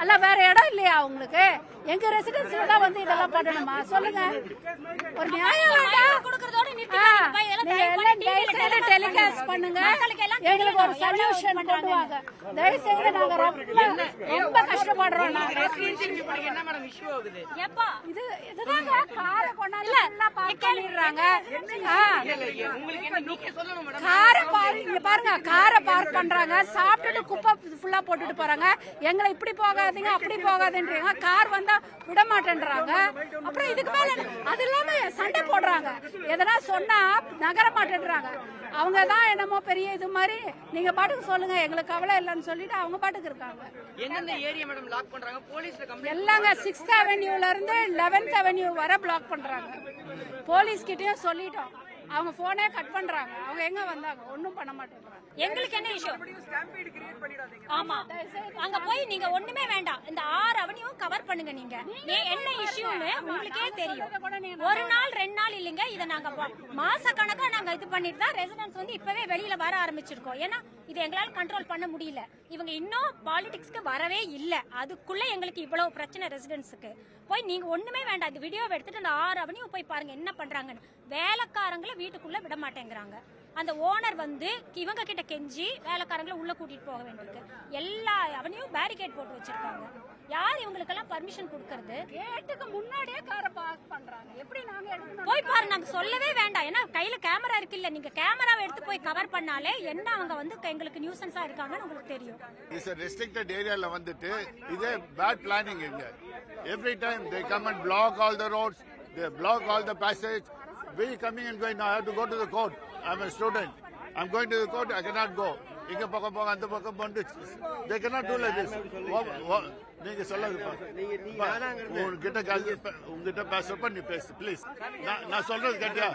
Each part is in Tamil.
அல்ல வேற இடம் இல்லையா உங்களுக்கு? எங்க ரெசிடென்ஸ்ல தான் வந்து இதெல்லாம் பண்ணணுமா? சொல்லுங்க. ஒரு நியாயம் டெலிகாஸ்ட் பண்ணுங்க, எங்களுக்கு ஒரு சொல்யூஷன் கொண்டு வாங்க. தயவு செய்து நாங்க ரொம்ப கஷ்டப்படுறோம். இதுதாங்க காரை கொண்டாந்து பார்க் பண்ணிடுறாங்க. பாருங்க, காரை பார்க் பண்றாங்க, சாப்பிட்டுட்டு குப்பை ஃபுல்லா போட்டுட்டு போறாங்க. எங்களை இப்படி போகாதீங்க அப்படி போகாதுன்றீங்க, கார் வந்தா விட மாட்டேன்றாங்க. அப்புறம் இதுக்கு மேல அது இல்லாம சண்டை போடுறாங்க. எதனா சொன்னா நகர மாட்டேன்றாங்க. அவங்க தான் என்னமோ பெரிய இது மாதிரி நீங்க பாட்டுக்கு சொல்லுங்க, எங்களுக்கு கவலை இல்லைன்னு சொல்லிட்டு அவங்க பாட்டுக்கு இருக்காங்க. எந்தெந்த ஏரியா மேடம் லாக் பண்றாங்க? போலீஸ்ல கம்ப்ளைண்ட் எல்லாங்க 6th அவென்யூல இருந்து 11th அவென்யூ வரை பிளாக் பண்றாங்க. போலீஸ் கிட்டயும் சொல்லிட்டோம், அவங்க போனே கட் பண்றாங்க. அவங்க எங்க வந்தாங்க? ஒண்ணும் பண்ண மாட்டேங்கிறாங்க. எங்களுக்கு என்ன இஷ்யூ? ஆமா, அங்க போய் நீங்க ஒண்ணுமே வேண்டாம், இந்த 6 அவனியும் கவர் பண்ணுங்க. நீங்க என்ன இஷ்யூன்னு உங்களுக்கே தெரியும். ஒரு நாள் 2 நாள் இல்லைங்க, இதை நாங்க மாச கணக்கா நாங்க இது பண்ணிட்டு தான் ரெசிடென்ட்ஸ் வந்து இப்பவே வெளியில வர ஆரம்பிச்சிருக்கோம். ஏன்னா இது எங்களால கண்ட்ரோல் பண்ண முடியல. இவங்க இன்னும் பாலிடிக்ஸ்க்கு வரவே இல்ல, அதுக்குள்ள எங்களுக்கு இவ்வளவு பிரச்சனை ரெசிடென்ட்ஸுக்கு. போய் நீங்க ஒண்ணுமே வேண்டாம், இந்த வீடியோவை எடுத்துட்டு அந்த 6 அவனியும் போய் பாருங்க என்ன பண்றாங்கன்னு. வேலைக்காரங்களை வீட்டுக்குள்ள விட மாட்டேங்கிறாங்க. அந்த ஓனர் வந்து இவங்க கிட்ட கெஞ்சி வேலைக்காரங்களை உள்ள கூட்டிட்டு போக வேண்டியிருக்கு. எல்லா அவனையும் பேரிகேட் போட்டு வச்சிருக்காங்க. யார் இவங்களுக்கு எல்லாம் பர்மிஷன் கொடுக்கறது? கேட்டுக்கு முன்னாடியே காரை பார்க் பண்றாங்க. எப்படி நாங்க எடுக்கணும்? போய் பாரு, நாங்க சொல்லவே வேண்டாம். ஏன்னா கையில கேமரா இருக்கு இல்ல, நீங்க கேமராவை எடுத்து போய் கவர் பண்ணாலே என்ன அவங்க வந்து எங்களுக்கு நியூசன்ஸா இருக்காங்கன்னு உங்களுக்கு தெரியும். இட்ஸ் ரெஸ்ட்ரிக்டட் ஏரியால வந்துட்டு இதே பேட் பிளானிங் இங்க. Every time they come and block all the roads, they block all the passage. We coming and going, I have to go to the court. I'm a student, I'm going to the court, I cannot go. இங்க பக்கம் போக அந்த பக்கம் போட்டு they cannot do like this. நீங்க சொல்லுங்க, உங்ககிட்ட பேசுறப்ப நீ பேசு ப்ளீஸ். நான் சொல்றது கேட்டியா?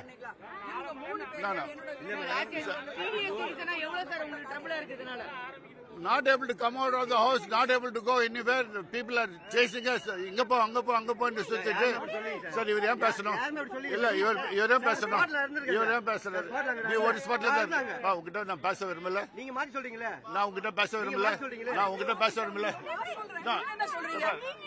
Not able to come out of the house, not able to go anywhere. People are chasing us. இங்க போ அங்க போ அங்க போன்னு சுத்திட்டு. சார் இவர் ஏன் பேசணும்? இல்ல இவர் ஏன் பேசணும்? இவர் ஏன் பேசுறாரு? நீ ஒரு ஸ்பாட்ல தான் உங்ககிட்ட நான் பேச விரும்பல. நீங்க மாத்தி சொல்றீங்களே. நான் உங்ககிட்ட பேச விரும்பல. நான் உங்ககிட்ட பேச விரும்பல.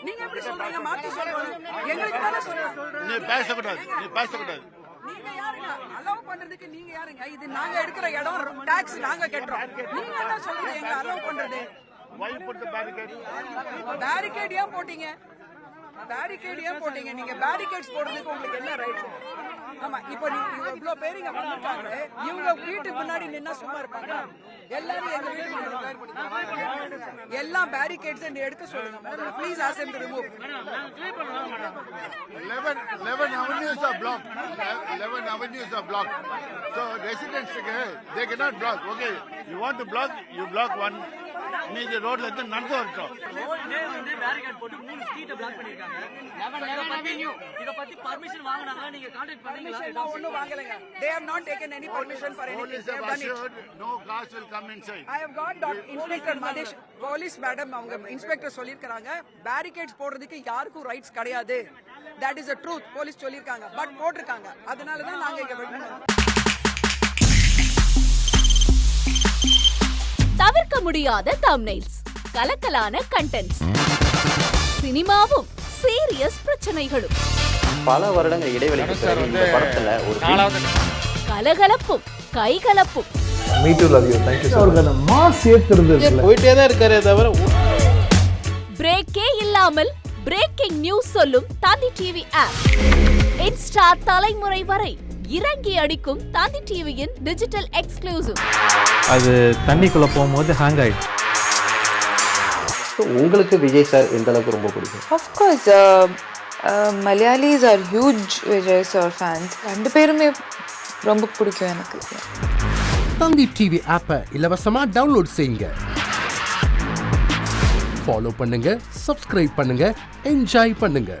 நீங்க எப்படி சொல்றீங்க? மாத்தி சொல்றீங்க. எங்களுக்கு தான சொல்றீங்க. நீ பேசக்கூடாது, நீ பேசக்கூடாது. நீங்க யாருங்க அலோவ் பண்றதுக்கு? நீங்க யாருங்க? இது நாங்க எடுக்கிற இடம், டாக்ஸ் நாங்க கட்டுறோம். நீங்க என்ன சொல்றீங்க எங்க அலோவ் பண்றது? Why you put the barricade? Barricade ஏன் போட்டீங்க? பேரிகேட் ஏன் போட்டீங்க? நீங்க பேரிகேட்ஸ் போடுறதுக்கு உங்களுக்கு என்ன ரைட்ஸ்? ஆமா, இப்போ நீங்க இவ்வளவு பேர் இங்க வந்திருக்காங்க, இவங்க வீட்டுக்கு முன்னாடி நின்னா சும்மா இருப்பாங்க? எல்லாரும் எங்க வீட்டுக்கு எல்லா பேரிகேட்ஸ் எடுக்க சொல்லுங்க. Please ask them to remove. 11 avenues are blocked. 11 avenues are blocked. So residents, they cannot block. Okay, you want to block, you block one. நீங்க ரோட்ல இருந்து நடந்து வரட்டும். ரோட்லயே வந்து பேரிகேட் போட்டு 3 ஸ்ட்ரீட்டை பிளாக் பண்ணிருக்காங்க. இத பத்தி பர்மிஷன் வாங்குனாங்க, நீங்க கான்டாக்ட் பண்ணீங்களா? ஒண்ணும் வாங்கலங்க. They have not taken any permission for anything. Police have assured no cars will come inside. I have got Inspector Madesh, police madam, அவங்க இன்ஸ்பெக்டர் சொல்லிருக்காங்க பேரிகேட்ஸ் போடுறதுக்கு யாருக்கும் ரைட்ஸ் கிடையாது. That is the truth. Police சொல்லிருக்காங்க, பட் போட்டிருக்காங்க. அதனால தான் நாங்க இங்க வரணும். தவிர்க்க முடியாத தம்ப்நெயில்ஸ், கலக்கலான கண்டென்ட்ஸ், சினிமாவும் சீரியஸ் பிரச்சனைகளும், பல வருடங்கள் இடைவெளிக்கு பிறகு இந்த படத்துல ஒரு கலகலப்பும் கைகலப்பும். Me too, love you. Thank you so much. Mass ஏத்துறது போயிட்டே தான் இருக்காரே தவிர பிரேக்கே இல்லாமல் பிரேக்கிங் நியூஸ் சொல்லும் தந்தி டிவி ஆப். இன்ஸ்டா தலைமுறை வரை இறங்கி அடிக்கும் தந்தி டிவியின் டிஜிட்டல் எக்ஸ்க்ளூசிவ். அது தண்ணிக்குள்ள போகும்போது ஹேங் ஆயிடுச்சு. உங்களுக்கு விஜய் சார் எந்த அளவுக்கு ரொம்ப பிடிக்கும்? Of course, Malayalis are huge Vijay sir fans. ரெண்டு பேருமே ரொம்ப பிடிக்கும் எனக்கு. தந்தி டிவி ஆப்பை இலவசமா டவுன்லோட் செய்யுங்க. ஃபாலோ பண்ணுங்க, சப்ஸ்கிரைப் பண்ணுங்க, என்ஜாய் பண்ணுங்க.